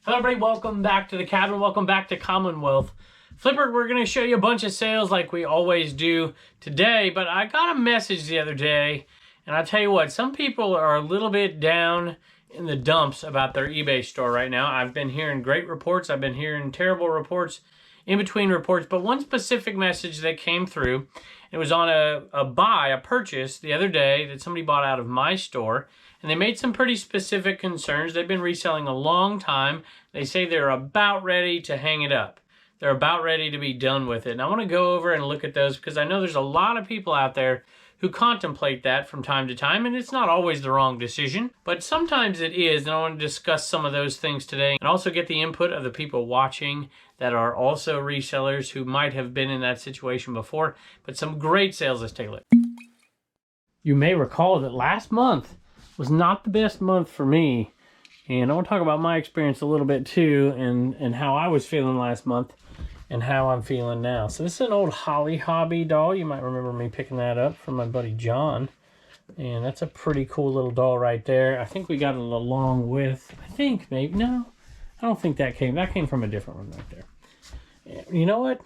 Hello everybody, welcome back to the cabin, welcome back to Commonwealth. Flipper, we're going to show you a bunch of sales like we always do today, but I got a message the other day, and I'll tell you what, some people are a little bit down in the dumps about their eBay store right now. I've been hearing great reports, I've been hearing terrible reports, in between reports, but one specific message that came through, it was on a purchase the other day that somebody bought out of my store, and they made some pretty specific concerns. They've been reselling a long time. They say they're about ready to hang it up. They're about ready to be done with it. And I want to go over and look at those because I know there's a lot of people out there who contemplate that from time to time, and it's not always the wrong decision, but sometimes it is, and I want to discuss some of those things today and also get the input of the people watching that are also resellers who might have been in that situation before, but some great sales. Let's take a look. You may recall that last month was not the best month for me, and I want to talk about my experience a little bit too, and how I was feeling last month and how I'm feeling now. So this is an old Holly Hobby doll. You might remember me picking that up from my buddy John, and that's a pretty cool little doll right there. I think we got it along with, I think maybe, no, I don't think that came from a different one right there. You know what,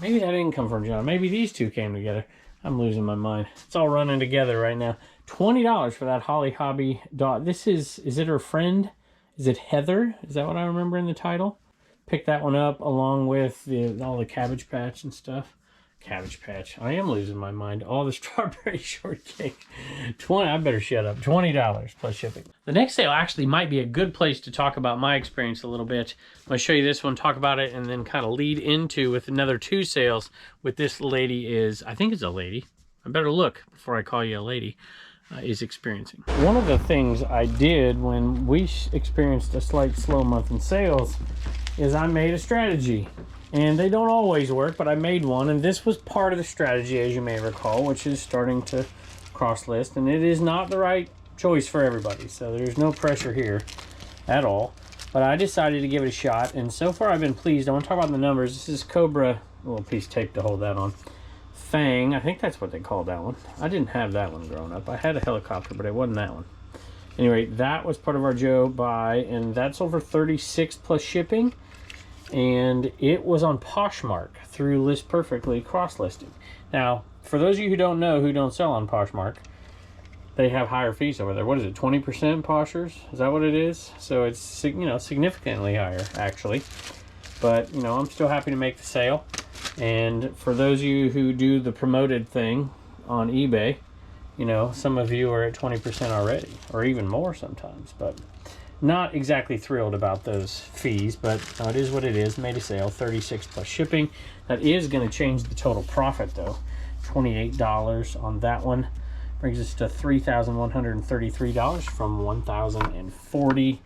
maybe that didn't come from John. Maybe these two came together. I'm losing my mind. It's all running together right now. $20 for that Holly Hobby doll. This is it her friend? Is it Heather? Is that what I remember in the title? Picked that one up along with all the Cabbage Patch and stuff. Cabbage Patch. I am losing my mind. All the strawberry shortcake. I better shut up. $20 plus shipping. The next sale actually might be a good place to talk about my experience a little bit. I'm going to show you this one, talk about it, and then kind of lead into with another two sales with this lady is, I think it's a lady. I better look before I call you a lady. Is experiencing. One of the things I did when we experienced a slight slow month in sales is I made a strategy, and they don't always work, but I made one, and this was part of the strategy, as you may recall, which is starting to cross list, and it is not the right choice for everybody, so there's no pressure here at all, but I decided to give it a shot, and so far I've been pleased. I want to talk about the numbers. This is Cobra, a little piece of tape to hold that on. Fang, I think that's what they called that one. I didn't have that one growing up. I had a helicopter, but it wasn't that one. Anyway, that was part of our Joe buy, and that's over 36 plus shipping, and it was on Poshmark through List Perfectly cross-listing. Now, for those of you who don't know, who don't sell on Poshmark, they have higher fees over there. What is it, 20% Poshers? Is that what it is? So it's, you know, significantly higher, actually. But, you know, I'm still happy to make the sale. And for those of you who do the promoted thing on eBay, you know, some of you are at 20% already, or even more sometimes, but not exactly thrilled about those fees, but it is what it is. Made a sale, 36 plus shipping. That is going to change the total profit though. $28 on that one brings us to $3,133 from $1,040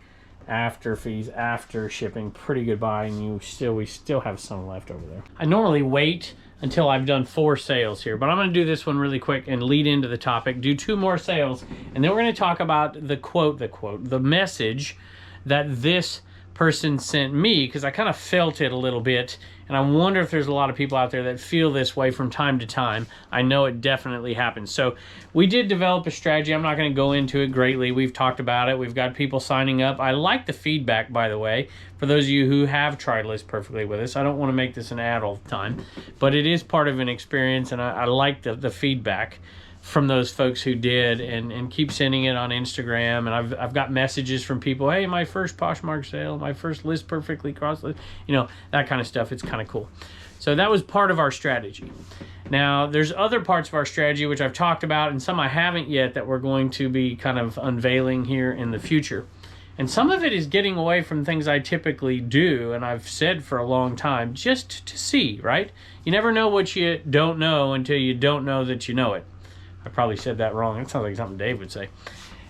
after fees, after shipping. Pretty good buy, and we still have some left over there. I normally wait until I've done 4 sales here, but I'm going to do this one really quick and lead into the topic, do 2 more sales, and then we're going to talk about the message that this person sent me, because I kind of felt it a little bit, and I wonder if there's a lot of people out there that feel this way from time to time. I know it definitely happens. So we did develop a strategy. I'm not going to go into it greatly. We've talked about it. We've got people signing up. I like the feedback, by the way, for those of you who have tried List Perfectly with us. I don't want to make this an ad all the time, but it is part of an experience, and I like the feedback from those folks who did, and keep sending it on Instagram. And I've got messages from people, hey, my first Poshmark sale, my first List Perfectly cross list, you know, that kind of stuff. It's kind of cool. So that was part of our strategy. Now there's other parts of our strategy which I've talked about, and some I haven't yet, that we're going to be kind of unveiling here in the future. And some of it is getting away from things I typically do, and I've said for a long time, just to see, right? You never know what you don't know until you don't know that you know it. I probably said that wrong. That sounds like something Dave would say. At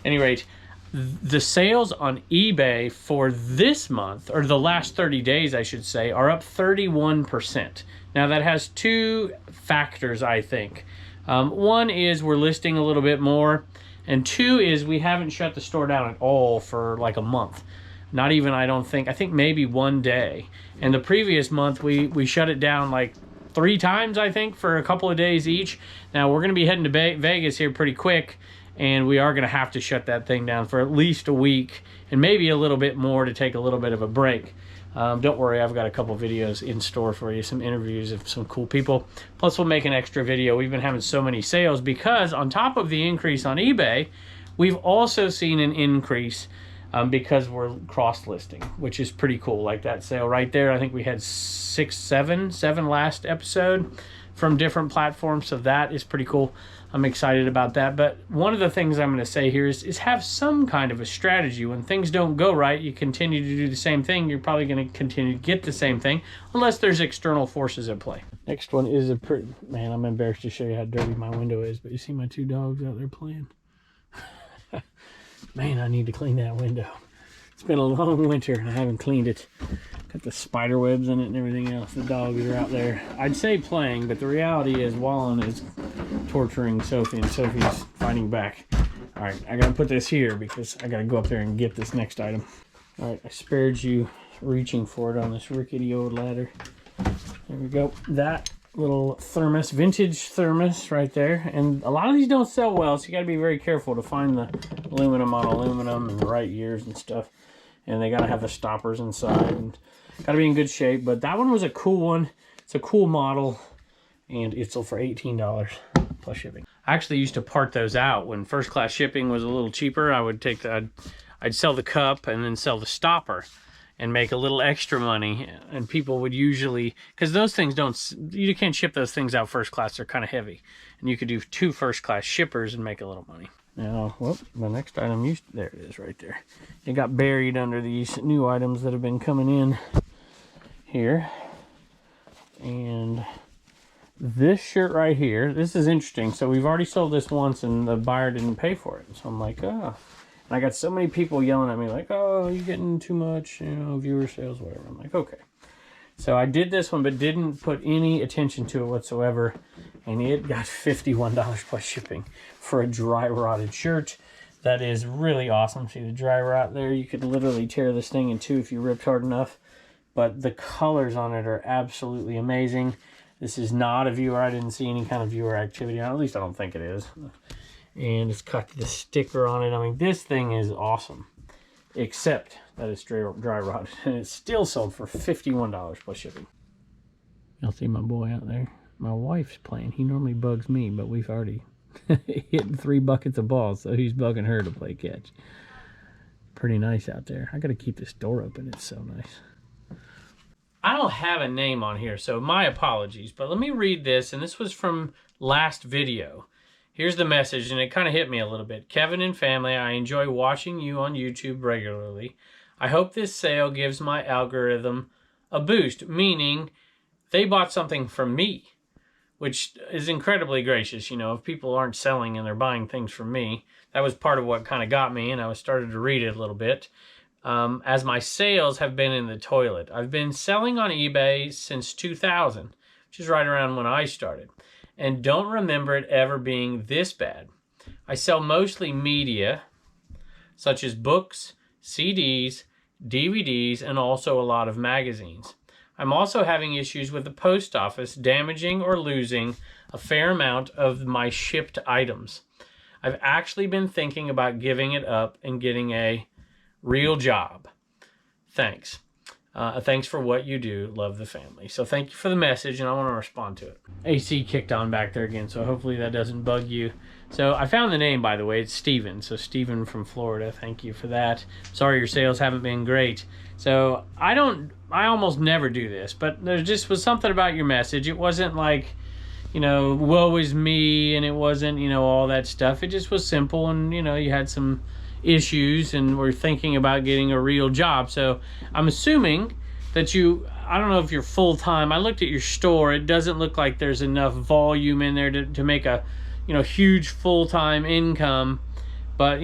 any rate, the sales on eBay for this month, or the last 30 days, I should say, are up 31%. Now, that has 2 factors, I think. One is we're listing a little bit more, and 2 is we haven't shut the store down at all for like a month. Not even, I think maybe 1 day. And the previous month, we shut it down like 3 times, I think, for a couple of days each. Now, we're going to be heading to Vegas here pretty quick, and we are going to have to shut that thing down for at least a week and maybe a little bit more to take a little bit of a break. Don't worry, I've got a couple videos in store for you, some interviews of some cool people. Plus, we'll make an extra video. We've been having so many sales because on top of the increase on eBay, we've also seen an increase because we're cross-listing, which is pretty cool. Like that sale right there, I think we had seven last episode from different platforms, so that is pretty cool. I'm excited about that. But one of the things I'm going to say here is have some kind of a strategy. When things don't go right, you continue to do the same thing. You're probably going to continue to get the same thing unless there's external forces at play. Next one is a pretty... Man, I'm embarrassed to show you how dirty my window is, but you see my two dogs out there playing? Man, I need to clean that window. It's been a long winter and I haven't cleaned it. Got the spider webs in it and everything else. The dogs are out there. I'd say playing, but the reality is Wallen is torturing Sophie and Sophie's fighting back. All right, I gotta put this here because I gotta go up there and get this next item. All right, I spared you reaching for it on this rickety old ladder. There we go. That little thermos, vintage thermos right there. And a lot of these don't sell well, so you gotta be very careful to find the aluminum on aluminum and the right years and stuff. And they gotta have the stoppers inside and gotta be in good shape. But that one was a cool one. It's a cool model and it's sold for $18 plus shipping. I actually used to part those out when first class shipping was a little cheaper. I would take the, I'd sell the cup and then sell the stopper and make a little extra money. And people would usually, because those things you can't ship those things out first class. They're kind of heavy. And you could do 2 first class shippers and make a little money. Now, whoop, the next item, there it is right there. It got buried under these new items that have been coming in here. And this shirt right here, this is interesting. So we've already sold this once and the buyer didn't pay for it. So I'm like, oh. And I got so many people yelling at me like, oh, you're getting too much, viewer sales, whatever. I'm like, okay. So I did this one, but didn't put any attention to it whatsoever. And it got $51 plus shipping for a dry rotted shirt. That is really awesome. See the dry rot there? You could literally tear this thing in two if you ripped hard enough. But the colors on it are absolutely amazing. This is not a viewer. I didn't see any kind of viewer activity. At least I don't think it is. And it's got the sticker on it. I mean, this thing is awesome. Except that it's dry rotted. And it's still sold for $51 plus shipping. Y'all see my boy out there? My wife's playing. He normally bugs me, but we've already hit 3 buckets of balls, so he's bugging her to play catch. Pretty nice out there. I got to keep this door open. It's so nice. I don't have a name on here, so my apologies, but let me read this, and this was from last video. Here's the message, and it kind of hit me a little bit. Kevin and family, I enjoy watching you on YouTube regularly. I hope this sale gives my algorithm a boost, meaning they bought something from me, which is incredibly gracious. If people aren't selling and they're buying things from me, that was part of what kind of got me, and I started to read it a little bit. As my sales have been in the toilet. I've been selling on eBay since 2000, which is right around when I started, and don't remember it ever being this bad. I sell mostly media, such as books, CDs, DVDs, and also a lot of magazines. I'm also having issues with the post office damaging or losing a fair amount of my shipped items. I've actually been thinking about giving it up and getting a real job. Thanks. Thanks for what you do. Love the family. So thank you for the message, and I want to respond to it. AC kicked on back there again, so hopefully that doesn't bug you. So I found the name, by the way. It's Steven. So Steven from Florida. Thank you for that. Sorry your sales haven't been great. So I almost never do this, but there just was something about your message. It wasn't like, woe is me, and it wasn't, all that stuff. It just was simple, and, you had some issues and we're thinking about getting a real job. So I'm assuming that I don't know if you're full-time. I looked at your store. It doesn't look like there's enough volume in there to make a huge full-time income, but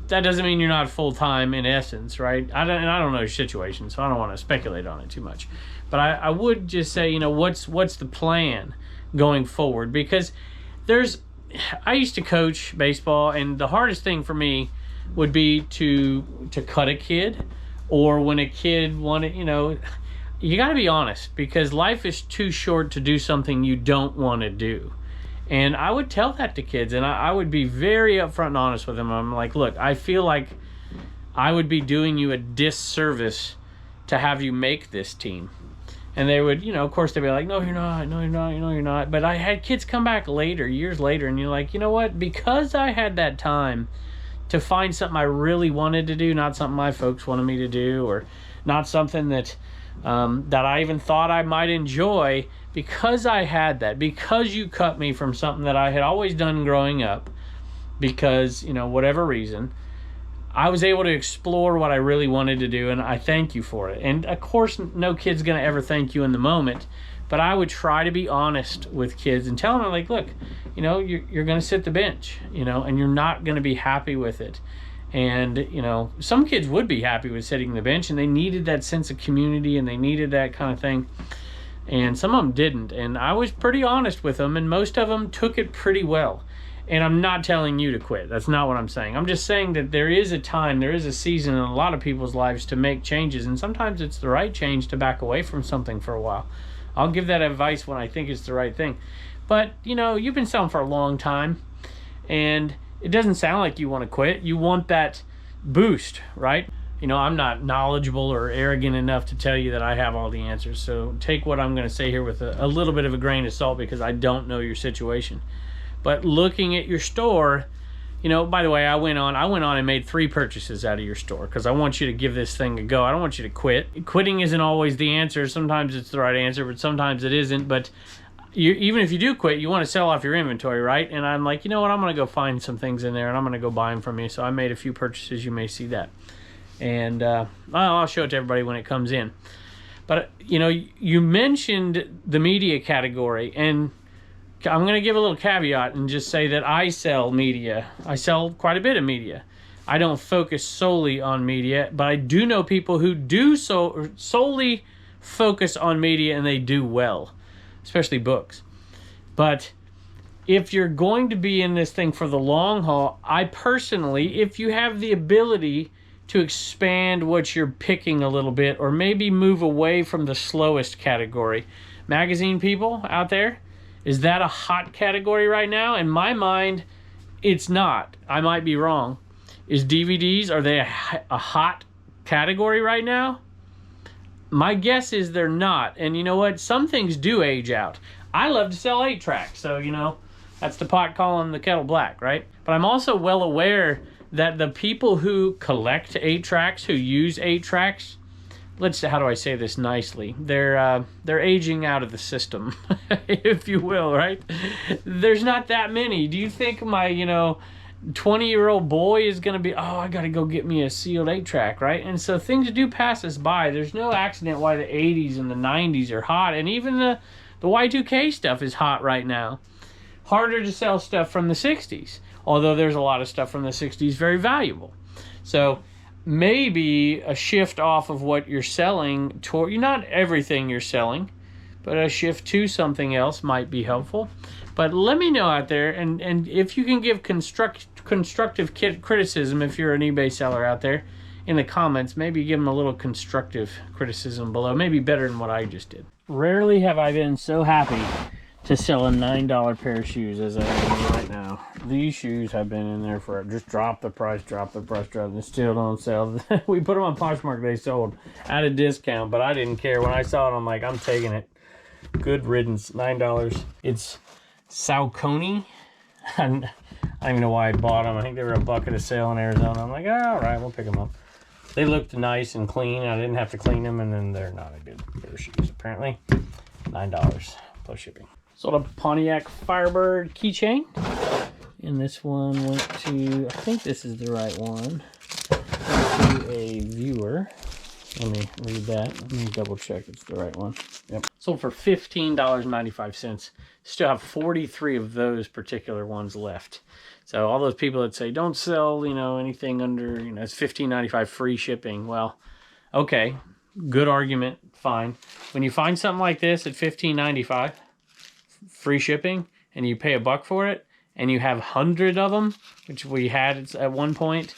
that doesn't mean you're not full-time in essence, right? I don't know your situation, so I don't want to speculate on it too much, but I would just say, what's the plan going forward? Because I used to coach baseball, and the hardest thing for me would be to cut a kid, or when a kid wanted, you got to be honest, because life is too short to do something you don't want to do. And I would tell that to kids, and I would be very upfront and honest with them. I'm like, look, I feel like I would be doing you a disservice to have you make this team. And they would, of course, they'd be like, no, you're not, no, you're not, you're not. But I had kids come back later, years later, and you're like, you know what? Because I had that time to find something I really wanted to do, not something my folks wanted me to do, or not something that that I even thought I might enjoy, because I had that, because you cut me from something that I had always done growing up, because, whatever reason, I was able to explore what I really wanted to do, and I thank you for it. And of course, no kid's going to ever thank you in the moment, but I would try to be honest with kids and tell them, like, look, you're going to sit the bench, and you're not going to be happy with it. And, some kids would be happy with sitting the bench, and they needed that sense of community, and they needed that kind of thing. And some of them didn't. And I was pretty honest with them, and most of them took it pretty well. And I'm not telling you to quit. That's not what I'm saying. I'm just saying that there is a time, there is a season in a lot of people's lives to make changes. And sometimes it's the right change to back away from something for a while. I'll give that advice when I think it's the right thing. But, you've been selling for a long time, and it doesn't sound like you want to quit. You want that boost, right? I'm not knowledgeable or arrogant enough to tell you that I have all the answers. So take what I'm going to say here with a little bit of a grain of salt, because I don't know your situation. But looking at your store, by the way, I went on and made 3 purchases out of your store, because I want you to give this thing a go. I don't want you to quit. Quitting isn't always the answer. Sometimes it's the right answer, but sometimes it isn't. But even if you do quit, you want to sell off your inventory, right? And I'm like, you know what? I'm going to go find some things in there, and I'm going to go buy them from you. So I made a few purchases. You may see that. And I'll show it to everybody when it comes in. But, you mentioned the media category, and I'm going to give a little caveat and just say that I sell media. I sell quite a bit of media. I don't focus solely on media, but I do know people who do solely focus on media, and they do well, especially books. But if you're going to be in this thing for the long haul, I personally, if you have the ability to expand what you're picking a little bit, or maybe move away from the slowest category. Magazine people out there, is that a hot category right now? In my mind, it's not. I might be wrong. Is DVDs, are they a hot category right now? My guess is they're not. And you know what? Some things do age out. I love to sell 8-tracks, so, that's the pot calling the kettle black, right? But I'm also well aware that the people who collect 8-tracks, who use 8-tracks, how do I say this nicely? They're aging out of the system, if you will, right? There's not that many. Do you think my, 20-year-old boy is going to be, I got to go get me a sealed 8-track, right? And so things do pass us by. There's no accident why the 80s and the 90s are hot, and even the Y2K stuff is hot right now. Harder to sell stuff from the 60s, although there's a lot of stuff from the 60s very valuable. So maybe a shift off of what you're selling toward, not everything you're selling, but a shift to something else might be helpful. But let me know out there, and if you can give constructive criticism, if you're an eBay seller out there, in the comments, maybe give them a little constructive criticism below, maybe better than what I just did. Rarely have I been so happy to sell a $9 pair of shoes as I am right now. These shoes have been in there for just drop the price, and they still don't sell. We put them on Poshmark, they sold at a discount, but I didn't care. When I saw it, I'm like, I'm taking it. Good riddance, $9. It's Saucony. I don't even know why I bought them. I think they were a bucket a sale in Arizona. I'm like, all right, we'll pick them up. They looked nice and clean. I didn't have to clean them, and then they're not a good pair of shoes, apparently. $9 plus shipping. Sold a Pontiac Firebird keychain, and this one went to, I think this is the right one, went to a viewer. Let me read that. Let me double check it's the right one. Yep. Sold for $15.95. Still have 43 of those particular ones left. So all those people that say don't sell, anything under, it's $15.95 free shipping. Well, okay, good argument, fine. When you find something like this at $15.95 free shipping, and you pay $1 for it, and you have 100 of them, which we had at one point,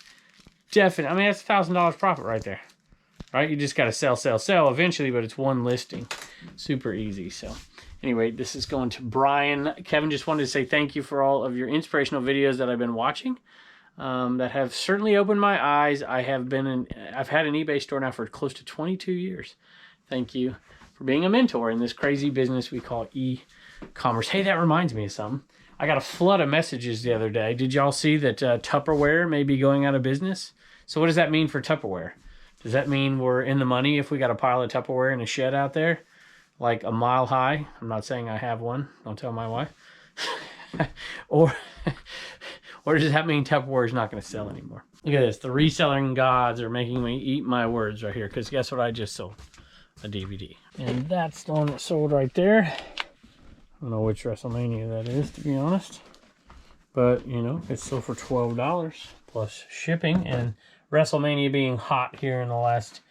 definitely, that's $1,000 profit right there. Right? You just got to sell eventually, but it's one listing. Super easy. So Anyway, this is going to Brian. Kevin just wanted to say thank you for all of your inspirational videos that I've been watching. That have certainly opened my eyes. I've had an eBay store now for close to 22 years. Thank you for being a mentor in this crazy business we call e-commerce. Hey, that reminds me of something. I got a flood of messages the other day. Did y'all see that Tupperware may be going out of business? So what does that mean for Tupperware? Does that mean we're in the money if we got a pile of Tupperware in a shed out there, like a mile high? I'm not saying I have one. Don't tell my wife. Or does that mean Tupperware is not going to sell anymore? Look at this. The reselling gods are making me eat my words right here, because guess what I just sold? A DVD. And that's the one that sold right there. I don't know which WrestleMania that is, to be honest. But, you know, it's sold for $12 plus shipping. And WrestleMania being hot here in the last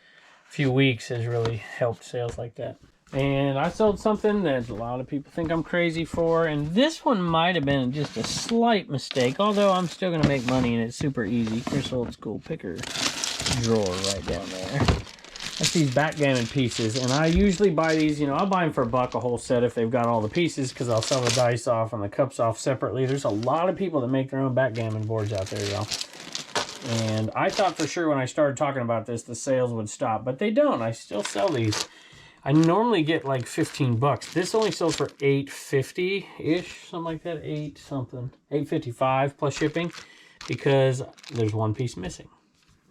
few weeks has really helped sales like that. And I sold something that a lot of people think I'm crazy for. And this one might have been just a slight mistake, although I'm still going to make money and it's super easy. Here's old school picker drawer right down there. That's these backgammon pieces. And I usually buy these, you know, I'll buy them for $1 a whole set if they've got all the pieces, because I'll sell the dice off and the cups off separately. There's a lot of people that make their own backgammon boards out there, y'all. And I thought for sure when I started talking about this, the sales would stop, but they don't. I still sell these. I normally get like 15 bucks. This only sold for $8.50-ish, something like that, $8.55 plus shipping, because there's one piece missing.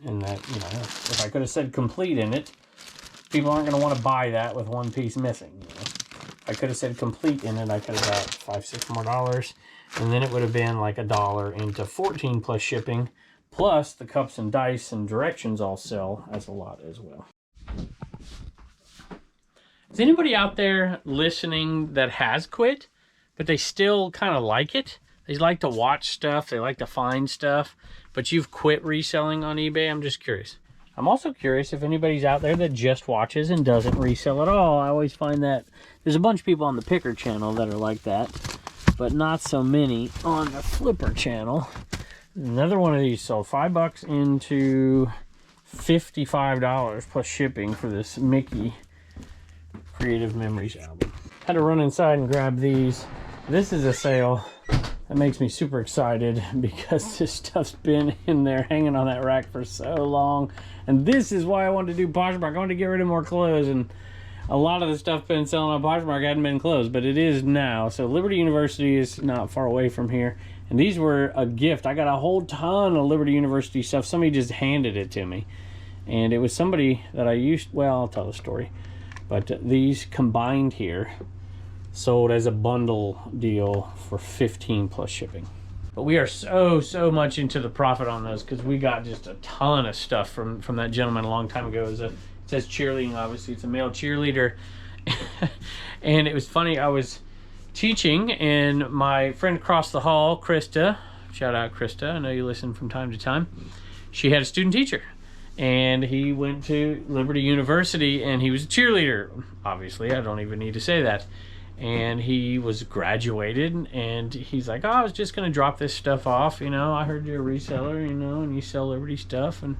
And that, you know, if I could have said complete in it, people aren't going to want to buy that with one piece missing. You know? If I could have said complete in it, I could have got $5, $6 more, and then it would have been like $1 into 14 plus shipping, plus the cups and dice and directions all sell as a lot as well. Is anybody out there listening that has quit, but they still kind of like it? They like to watch stuff, they like to find stuff, but you've quit reselling on eBay? I'm just curious. I'm also curious if anybody's out there that just watches and doesn't resell at all. I always find that there's a bunch of people on the Picker channel that are like that, but not so many on the Flipper channel. Another one of these sold $5 into $55 plus shipping for this Mickey Creative Memories album. Had to run inside and grab these. This is a sale that makes me super excited, because this stuff's been in there hanging on that rack for so long. And this is why I wanted to do Poshmark. I wanted to get rid of more clothes, and a lot of the stuff been selling on Poshmark hadn't been closed, but it is now. So Liberty University is not far away from here, and these were a gift. I got a whole ton of Liberty University stuff. Somebody just handed it to me, and it was somebody that I used, well, I'll tell the story. But these combined here sold as a bundle deal for 15 plus shipping. But we are so much into the profit on those, because we got just a ton of stuff from that gentleman a long time ago. It says cheerleading, obviously it's a male cheerleader. And it was funny, I was teaching and my friend across the hall, Krista, shout out Krista, I know you listen from time to time, she had a student teacher. And he went to Liberty University and he was a cheerleader. Obviously, I don't even need to say that. And he was graduated, and he's like, oh, I was just going to drop this stuff off. You know, I heard you're a reseller, you know, and you sell Liberty stuff, and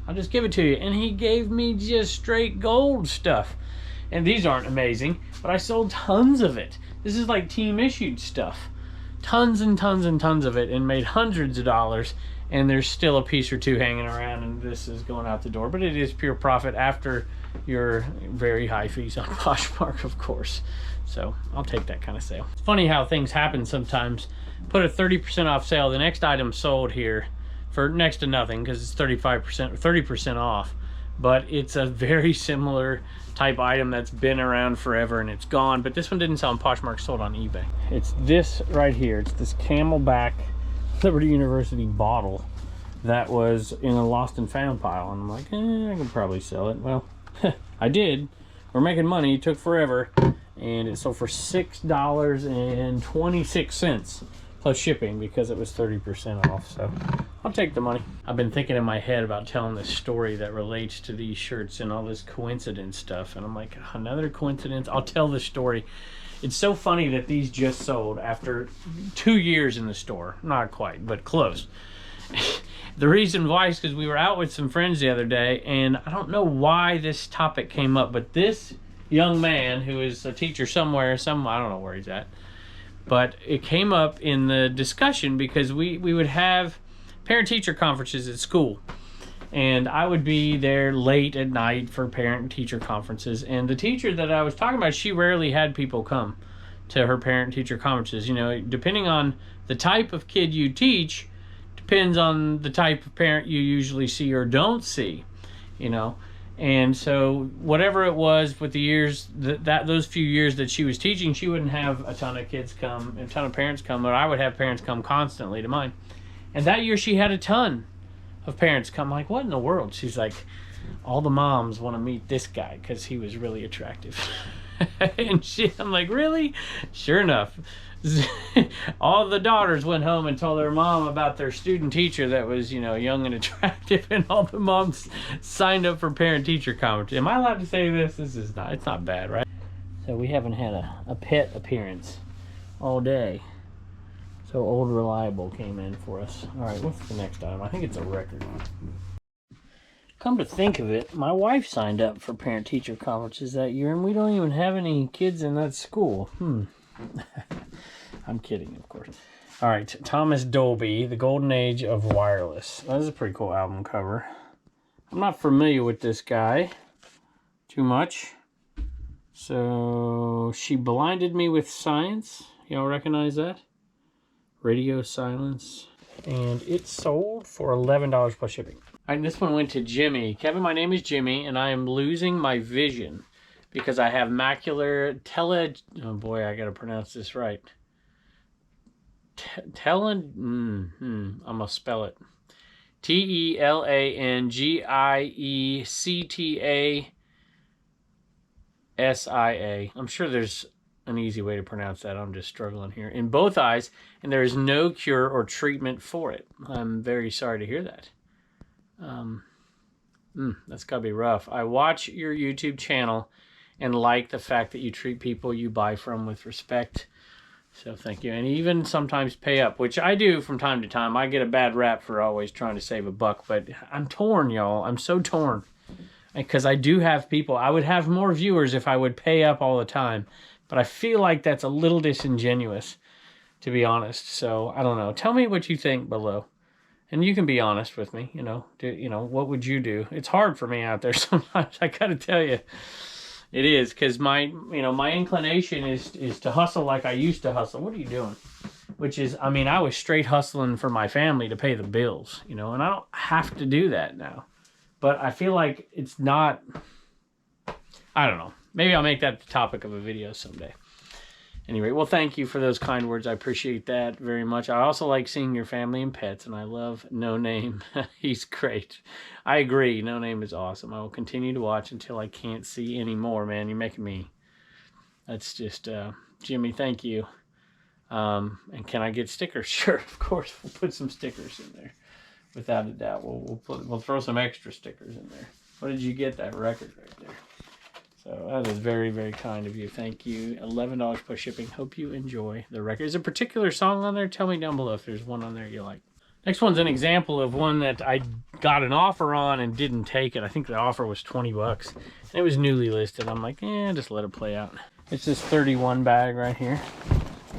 I'll just give it to you. And he gave me just straight gold stuff. And these aren't amazing, but I sold tons of it. This is like team issued stuff. Tons and tons and tons of it, and made hundreds of dollars. And there's still a piece or two hanging around, and this is going out the door. But it is pure profit after your very high fees on Poshmark, of course. So I'll take that kind of sale. It's funny how things happen sometimes. Put a 30% off sale. The next item sold here for next to nothing, because it's 35% or 30% off. But it's a very similar type item that's been around forever, and it's gone. But this one didn't sell on Poshmark, sold on eBay. It's this right here. It's this Camelback Liberty University bottle that was in a lost and found pile, and I'm like, I could probably sell it. Well, I did. We're making money. It took forever, and it sold for $6.26 plus shipping, because it was 30% off. So I'll take the money. I've been thinking in my head about telling this story that relates to these shirts and all this coincidence stuff, and I'm like, another coincidence? I'll tell this story. It's so funny that these just sold after 2 years in the store. Not quite, but close. The reason why is because we were out with some friends the other day, and I don't know why this topic came up, but this young man who is a teacher somewhere, I don't know where he's at. But it came up in the discussion because we would have parent-teacher conferences at school. And I would be there late at night for parent-teacher conferences. And the teacher that I was talking about, she rarely had people come to her parent-teacher conferences. You know, depending on the type of kid you teach, depends on the type of parent you usually see or don't see, you know. And so whatever it was with the years, those few years that she was teaching, she wouldn't have a ton of kids come, a ton of parents come, but I would have parents come constantly to mine. And that year she had a ton of parents come. Like, what in the world? She's like, all the moms want to meet this guy because he was really attractive. And I'm like, really? Sure enough. All the daughters went home and told their mom about their student teacher that was, you know, young and attractive, and all the moms signed up for parent-teacher conference. Am I allowed to say this? It's not bad, right? So we haven't had a pet appearance all day. So Old Reliable came in for us. All right, what's the next item? I think it's a record. Come to think of it, my wife signed up for parent-teacher conferences that year, and we don't even have any kids in that school. I'm kidding, of course. All right, Thomas Dolby, The Golden Age of Wireless. That is a pretty cool album cover. I'm not familiar with this guy too much. So, She Blinded Me with Science. Y'all recognize that? Radio Silence. And it sold for $11 plus shipping. All right, this one went to Jimmy. Kevin, my name is Jimmy, and I am losing my vision because I have macular oh boy, I gotta pronounce this right. I'm gonna spell it. TELANGIECTASIA. I'm sure there's an easy way to pronounce that. I'm just struggling here. In both eyes, and there is no cure or treatment for it. I'm very sorry to hear that. That's gotta be rough. I watch your YouTube channel and like the fact that you treat people you buy from with respect. So thank you. And even sometimes pay up, which I do from time to time. I get a bad rap for always trying to save a buck, but I'm torn, y'all. I'm so torn. Because I do have people. I would have more viewers if I would pay up all the time. But I feel like that's a little disingenuous, to be honest. So I don't know. Tell me what you think below. And you can be honest with me, you know. What would you do? It's hard for me out there sometimes, I gotta tell you. It is, because my inclination is to hustle like I used to hustle. What are you doing? Which is, I mean, I was straight hustling for my family to pay the bills, you know, and I don't have to do that now. But I feel like it's not, I don't know. Maybe I'll make that the topic of a video someday. Anyway, well, thank you for those kind words. I appreciate that very much. I also like seeing your family and pets, and I love No Name. He's great. I agree. No Name is awesome. I will continue to watch until I can't see anymore, man. You're making me... That's just... Jimmy, thank you. And can I get stickers? Sure, of course. We'll put some stickers in there. Without a doubt. We'll throw some extra stickers in there. What did you get? That record right there. So that is very, very kind of you. Thank you. $11 plus shipping. Hope you enjoy the record. Is there a particular song on there? Tell me down below if there's one on there you like. Next one's an example of one that I got an offer on and didn't take it. I think the offer was 20 bucks. And it was newly listed. I'm like, just let it play out. It's this 31 bag right here.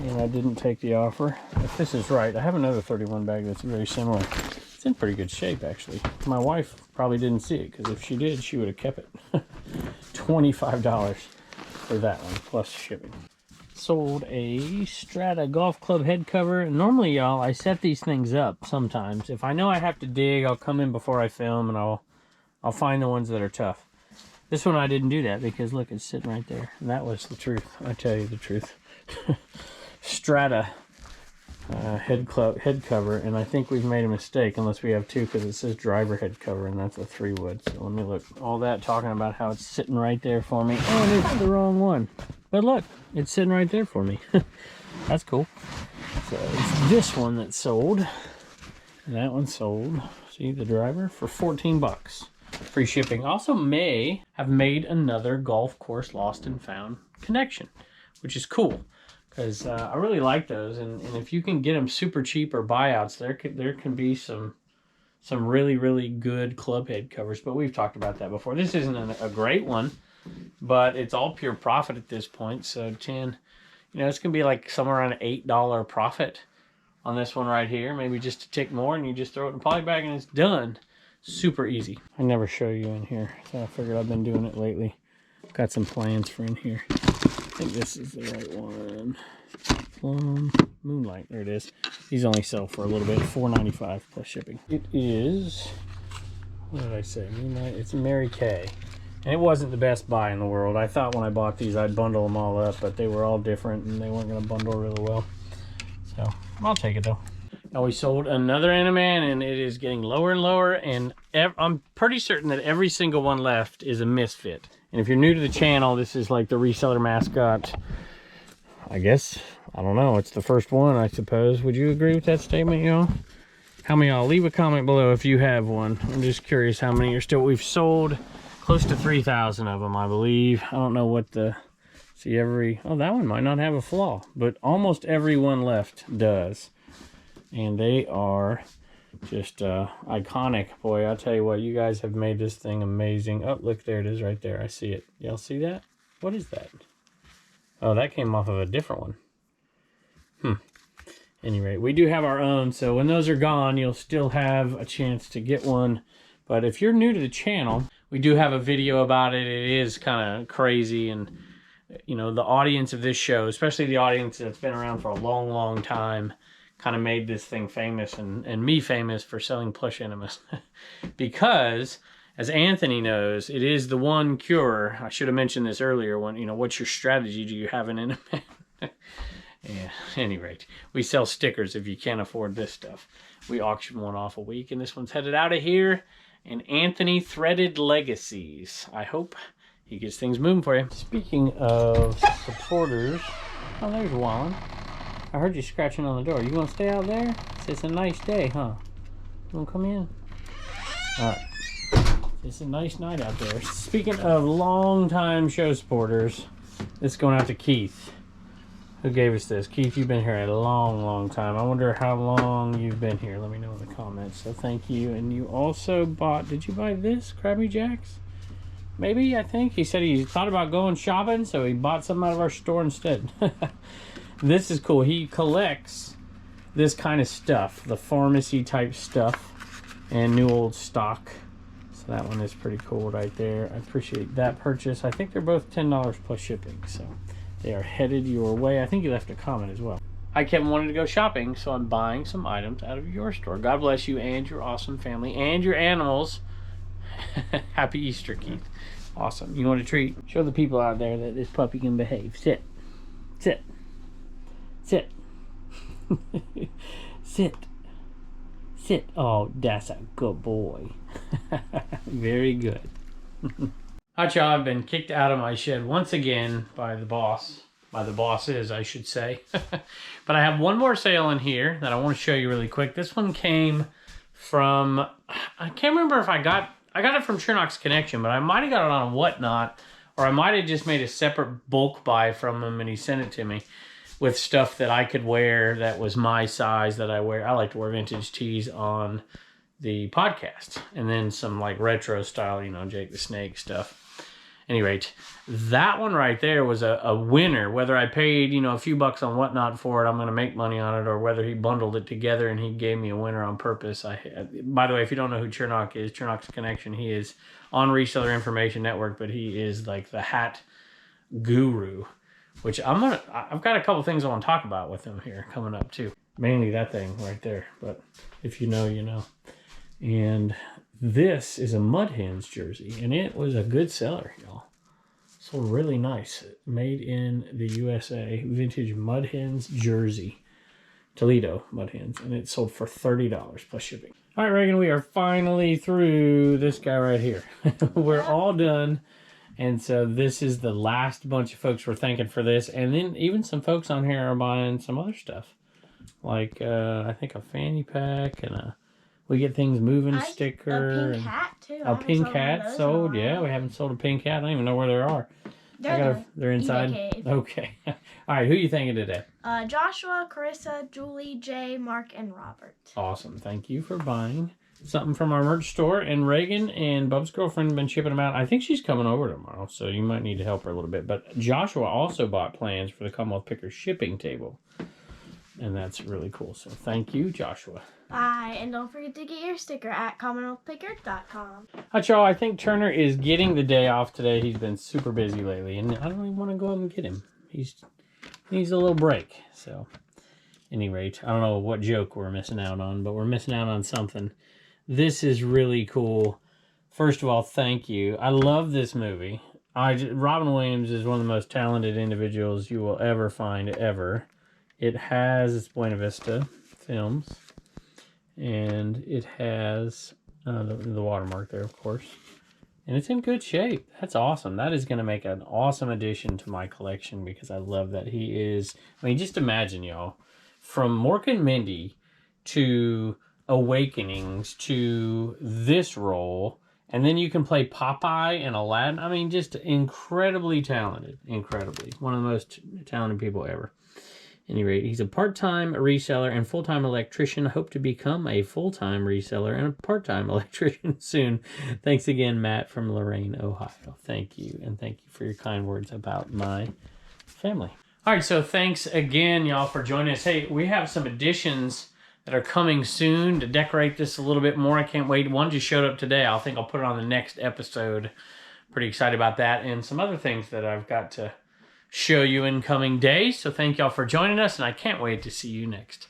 And I didn't take the offer. If this is right, I have another 31 bag that's very similar. It's in pretty good shape, actually. My wife probably didn't see it, because if she did, she would have kept it. $25 for that one, plus shipping. Sold a Strata golf club head cover. Normally, y'all, I set these things up sometimes. If I know I have to dig, I'll come in before I film, and I'll find the ones that are tough. This one I didn't do that, because look, it's sitting right there. And that was the truth. I tell you the truth. Strata head cover, and I think we've made a mistake, unless we have two, because it says driver head cover, and that's a 3-wood. So let me look. All that talking about how it's sitting right there for me. Oh, and it's the wrong one. But look, it's sitting right there for me. That's cool. So it's this one that sold, and that one sold. See the driver for 14 bucks. Free shipping. Also may have made another golf course lost and found connection, which is cool. Because I really like those, and if you can get them super cheap or buyouts, there can be some really, really good club head covers, but we've talked about that before. This isn't a great one, but it's all pure profit at this point. So 10, you know, it's going to be like somewhere around $8 profit on this one right here. Maybe just a tick more, and you just throw it in a poly bag and it's done. Super easy. I never show you in here, so I figured I've been doing it lately. Got some plans for in here. I think this is the right one. Plum Moonlight. There it is. These only sell for a little bit. $4.95 plus shipping. It is, what did I say? Moonlight. It's Mary Kay. And it wasn't the best buy in the world. I thought when I bought these I'd bundle them all up, but they were all different and they weren't going to bundle really well. So I'll take it though. Now we sold another Animan, and it is getting lower and lower, and I'm pretty certain that every single one left is a Misfit. And if you're new to the channel, this is like the reseller mascot. I guess, I don't know, it's the first one, I suppose. Would you agree with that statement, y'all? How many y'all? Leave a comment below if you have one. I'm just curious how many are still. We've sold close to 3,000 of them, I believe. I don't know what the, see every, oh, that one might not have a flaw, but almost every one left does. And they are just iconic. Boy, I'll tell you what, you guys have made this thing amazing. Oh, look, there it is right there. I see it. Y'all see that? What is that? Oh, that came off of a different one. Anyway, we do have our own, so when those are gone, you'll still have a chance to get one. But if you're new to the channel, we do have a video about it. It is kind of crazy, and you know, the audience of this show, especially the audience that's been around for a long, long time, kind of made this thing famous, and me famous for selling plush animals. Because, as Anthony knows, it is the one cure. I should have mentioned this earlier. When, you know, what's your strategy? Do you have an enemy? Yeah, at any rate, we sell stickers if you can't afford this stuff. We auction one off a week, and this one's headed out of here. And Anthony Threaded Legacies. I hope he gets things moving for you. Speaking of supporters, oh, there's Wallen. I heard you scratching on the door. You gonna stay out there? It's a nice day, huh? You wanna come in? All right. It's a nice night out there. Speaking of long-time show supporters, this is going out to Keith, who gave us this. Keith, you've been here a long, long time. I wonder how long you've been here. Let me know in the comments. So thank you. And you also bought, did you buy this? Krabby Jacks? Maybe, I think. He said he thought about going shopping, so he bought something out of our store instead. This is cool. He collects this kind of stuff, the pharmacy type stuff, and new old stock. So that one is pretty cool right there. I appreciate that purchase. I think they're both $10 plus shipping, so they are headed your way. I think you left a comment as well. Hi, Kevin wanted to go shopping, so I'm buying some items out of your store. God bless you and your awesome family and your animals. Happy Easter, Keith. Awesome. You want a treat? Show the people out there that this puppy can behave. Sit. Sit. Sit. Sit. Sit. Oh, that's a good boy. Very good. Hi, y'all. I've been kicked out of my shed once again by the boss. By the bosses, I should say. But I have one more sale in here that I want to show you really quick. This one came from, I can't remember if I got it from Chernock's Connection, but I might have got it on Whatnot, or I might have just made a separate bulk buy from him and he sent it to me with stuff that I could wear that was my size that I wear. I like to wear vintage tees on the podcast, and then some like retro style, you know, Jake the Snake stuff. Any rate, that one right there was a winner. Whether I paid, you know, a few bucks on Whatnot for it, I'm going to make money on it, or whether he bundled it together and he gave me a winner on purpose. By the way, if you don't know who Chernock is, Chernock's Connection, he is on Reseller Information Network, but he is like the hat guru, which I've got a couple things I want to talk about with him here coming up too. Mainly that thing right there, but if you know, you know. And this is a Mud Hens jersey, and it was a good seller, y'all. Sold really nice. Made in the USA. Vintage Mud Hens jersey. Toledo Mud Hens. And it sold for $30 plus shipping. All right, Reagan, we are finally through this guy right here. We're all done. And so this is the last bunch of folks we're thanking for this. And then even some folks on here are buying some other stuff. Like, I think a fanny pack and a We Get Things Moving sticker. A pink hat, too. A pink hat sold. Yeah, we haven't sold a pink hat. I don't even know where they are. They're inside. Okay. All right, who are you thanking today? Joshua, Carissa, Julie, Jay, Mark, and Robert. Awesome. Thank you for buying something from our merch store, and Reagan and Bub's girlfriend have been shipping them out. I think she's coming over tomorrow, so you might need to help her a little bit. But Joshua also bought plans for the Commonwealth Picker shipping table, and that's really cool. So thank you, Joshua. Bye, and don't forget to get your sticker at CommonwealthPicker.com. All right, y'all, I think Turner is getting the day off today. He's been super busy lately, and I don't even want to go out and get him. He needs a little break. So, at any rate, I don't know what joke we're missing out on, but we're missing out on something. This is really cool. First of all, thank you. I love this movie. Robin Williams is one of the most talented individuals you will ever find, ever. It has Buena Vista Films, and it has the watermark there, of course. And it's in good shape. That's awesome. That is going to make an awesome addition to my collection because I love that he is... I mean, just imagine, y'all, from Mork and Mindy to Awakenings to this role, and then you can play Popeye and Aladdin. I mean, just incredibly talented. Incredibly. One of the most talented people ever. At any rate, he's a part-time reseller and full-time electrician. Hope to become a full-time reseller and a part-time electrician soon. Thanks again, Matt from Lorain, Ohio. Thank you, and thank you for your kind words about my family. All right, so thanks again, y'all, for joining us. Hey, we have some additions that are coming soon to decorate this a little bit more. I can't wait. One just showed up today. I think I'll put it on the next episode. Pretty excited about that, and some other things that I've got to show you in coming days. So thank y'all for joining us, and I can't wait to see you next